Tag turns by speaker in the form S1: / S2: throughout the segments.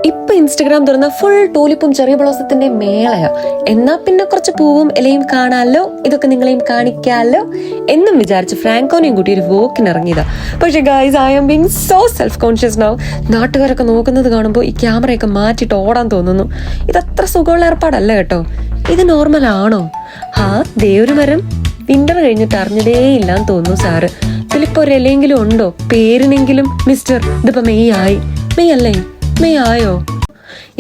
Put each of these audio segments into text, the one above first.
S1: ഇപ്പൊ ഇൻസ്റ്റഗ്രാം തുറന്ന ഫുൾ ടൂലിപ്പും ചെറിയ ബ്ലോസത്തിന്റെ മേളയാ. എന്നാ പിന്നെ കുറച്ച് പൂവും ഇലയും കാണാമല്ലോ, ഇതൊക്കെ നിങ്ങളെയും കാണിക്കാമല്ലോ എന്നും വിചാരിച്ച് ഫ്രാങ്കോനെയും കൂട്ടി ഒരു വോക്കിന് ഇറങ്ങിയതാ. പക്ഷെ guys, I am being so self conscious now. നാട്ടുകാരൊക്കെ നോക്കുന്നത് കാണുമ്പോൾ ഈ ക്യാമറയൊക്കെ മാറ്റിയിട്ട് ഓടാൻ തോന്നുന്നു. ഇതത്ര സുഖമുള്ള ഏർപ്പാടല്ല കേട്ടോ. ഇത് നോർമൽ ആണോ? ഒരു മരം വിന്റർ കഴിഞ്ഞിട്ട് അറിഞ്ഞതേ ഇല്ലാന്ന് തോന്നുന്നു സാറ്. ഇതിലിപ്പോ ഒരു ഇലയെങ്കിലും ഉണ്ടോ? പേരിനെങ്കിലും മിസ്റ്റർ. ഇതിപ്പോ മെയ് ആയി. മെയ് ആയോ?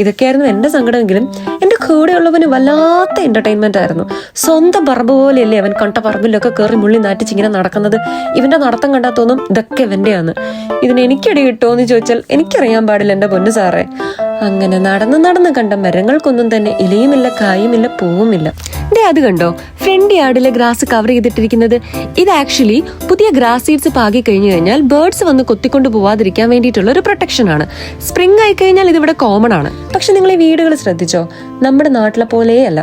S1: ഇതൊക്കെയായിരുന്നു എന്റെ സങ്കടമെങ്കിലും എന്റെ കൂടെയുള്ളവന് വല്ലാത്ത എന്റർടൈൻമെന്റ് ആയിരുന്നു. സ്വന്തം പറമ്പ് പോലെയല്ലേ അവൻ കണ്ട പറമ്പിലൊക്കെ കയറി മുള്ളി നാറ്റിച്ചിങ്ങനെ നടക്കുന്നത്. ഇവന്റെ നടത്തം കണ്ടാൽ തോന്നും ഇതൊക്കെ ഇവന്റെയാണ്. ഇതിന് എനിക്കടി കിട്ടുമോന്ന് ചോദിച്ചാൽ എനിക്കറിയാൻ പാടില്ല എന്റെ പൊന്നു സാറേ. അങ്ങനെ നടന്ന് കണ്ട മരങ്ങൾക്കൊന്നും തന്നെ ഇലയുമില്ല, കായുമില്ല, പൂവുമില്ല. അത് കണ്ടോ, ഫ്രണ്ട് യാർഡിലെ ഗ്രാസ് കവർ ചെയ്തിട്ടിരിക്കുന്നത്? ഇത് ആക്ച്വലി പുതിയ ഗ്രാസ് സീഡ്സ് പാകി കഴിഞ്ഞു കഴിഞ്ഞാൽ ബേർഡ്സ് വന്ന് കൊത്തിക്കൊണ്ട് പോവാതിരിക്കാൻ വേണ്ടിയിട്ടുള്ള ഒരു പ്രൊട്ടക്ഷൻ ആണ്. സ്പ്രിംഗ് ആയി കഴിഞ്ഞാൽ ഇതിവിടെ കോമൺ ആണ്. പക്ഷെ നിങ്ങൾ ഈ വീടുകൾ ശ്രദ്ധിച്ചോ? നമ്മുടെ നാട്ടിലെ പോലെയല്ല.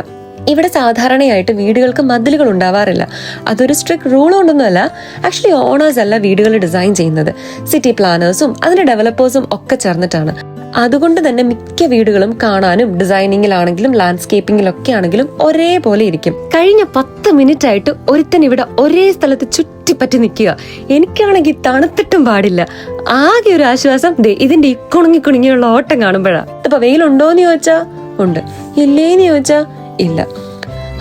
S1: ഇവിടെ സാധാരണയായിട്ട് വീടുകൾക്ക് മതിലുകൾ ഉണ്ടാവാറില്ല. അതൊരു സ്ട്രിക്ട് റൂൾ കൊണ്ടൊന്നുമല്ല. ആക്ച്വലി ഓണേഴ്സ് അല്ല വീടുകൾ ഡിസൈൻ ചെയ്യുന്നത്, സിറ്റി പ്ലാനേഴ്സും അതിന്റെ ഡെവലപ്പേഴ്സും ഒക്കെ ചേർന്നിട്ടാണ്. അതുകൊണ്ട് തന്നെ മിക്ക വീടുകളും കാണാനും ഡിസൈനിങ്ങിലാണെങ്കിലും ലാൻഡ്സ്കേപ്പിംഗിലൊക്കെ ആണെങ്കിലും ഒരേപോലെ ഇരിക്കും. കഴിഞ്ഞ 10 മിനിറ്റ് ആയിട്ട് ഒരുത്തൻ ഇവിടെ ഒരേ സ്ഥലത്ത് ചുറ്റിപ്പറ്റി നിൽക്കുക. എനിക്കാണെങ്കിൽ തണുത്തിട്ടും പാടില്ല. ആകെ ഒരു ആശ്വാസം ഇതിന്റെ കുണുങ്ങിയുള്ള ഓട്ടം കാണുമ്പോഴാ. ഇപ്പൊ വെയിലുണ്ടോന്ന് ചോദിച്ചാ ഉണ്ട്, ഇല്ലേന്ന് ചോദിച്ചാ ഇല്ല.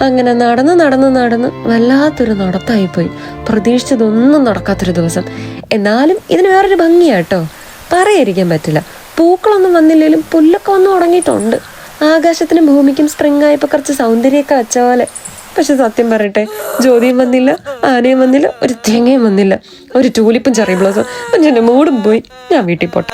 S1: അങ്ങനെ നടന്ന് വല്ലാത്തൊരു നടത്തായിപ്പോയി. പ്രതീക്ഷിച്ചതൊന്നും നടക്കാത്തൊരു ദിവസം. എന്നാലും ഇതിന് വേറൊരു ഭംഗിയാട്ടോ, പറയാതിരിക്കാൻ പറ്റില്ല. പൂക്കളൊന്നും വന്നില്ലെങ്കിലും പുല്ലൊക്കെ വന്ന് തുടങ്ങിയിട്ടുണ്ട്. ആകാശത്തിനും ഭൂമിക്കും സ്പ്രിംഗ് ആയപ്പോ കുറച്ച് സൗന്ദര്യമൊക്കെ വെച്ച പോലെ. പക്ഷെ സത്യം പറയട്ടെ, ജ്യോതിയും വന്നില്ല, ആനയും വന്നില്ല, ഒരു തേങ്ങയും വന്നില്ല, ഒരു ടൂലിപ്പും ചെറിയ ബ്ലോസും. എന്റെ മൂടും പോയി. ഞാൻ വീട്ടിൽ പോട്ടെ.